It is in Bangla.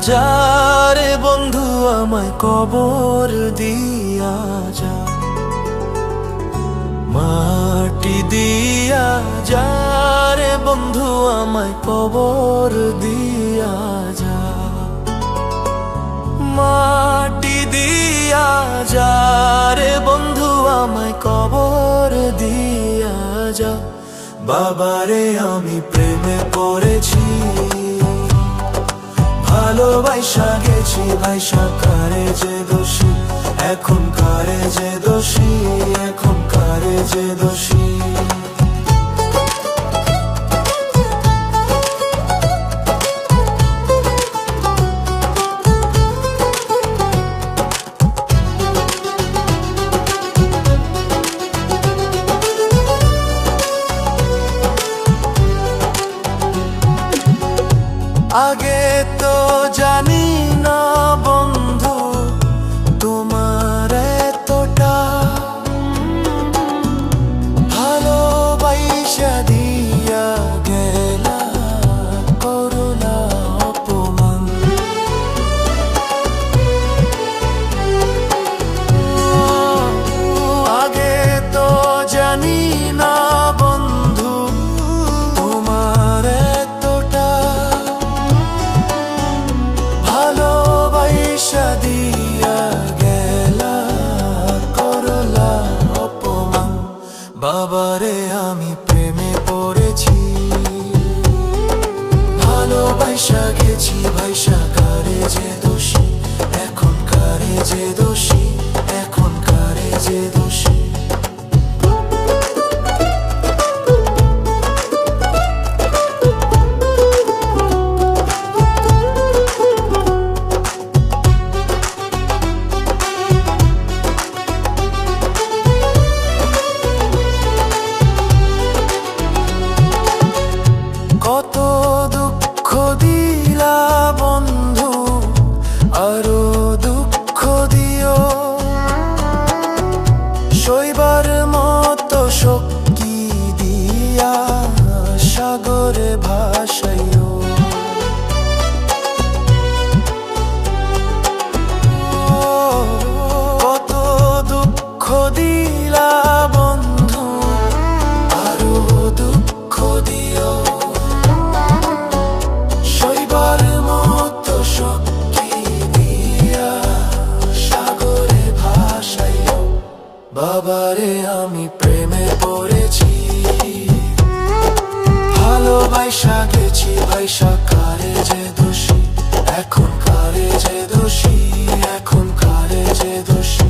যারে বন্ধু আমায় কবর দিয়া যা, মাটি দিয়া যারে বন্ধু আমায় কবর দিয়া যা, মাটি দিয়া যারে বন্ধু আমায় কবর দিয়া যা। বাবারে আমি প্রেমে পড়েছি, ভালোবাসা গেছি ভাইসা, কারে যে দোষী এখন, কারে যে দোষী এখন, কারে যে দোষী। আগে তো জানি না বন্ধু তোমার এতটা, ভালোবাসা দিয়া গেলা করুণা অপমান। আগে তো জানি না বন্ধু তোমার এতটা, ভালোবাসা দিয়া গেলা করলা অপমান। বাবারে আমি প্রেমে পড়েছি, ভালোবাসা গেছি ভাইসা, কারে যে দোষী এখন, কারে যে দোষী এখন, কারে যে দোষী। কত দুঃখ দিলা বন্ধু, আরো দুঃখ দিও, সইবার মতো শক্তি দিয়া সাগরে ভাসাইও। কত দুঃখ দিলা বন্ধু, আরো দুঃখ দিও, সইবার মতো শক্তি দিয়া সাগরে ভাসাইও। বাবারে আমি প্রেমে পড়েছি, ভালোবাসা গেছি ভাইসা, কারে যে দোষী এখন, কারে যে দোষী এখন, কারে যে দোষী।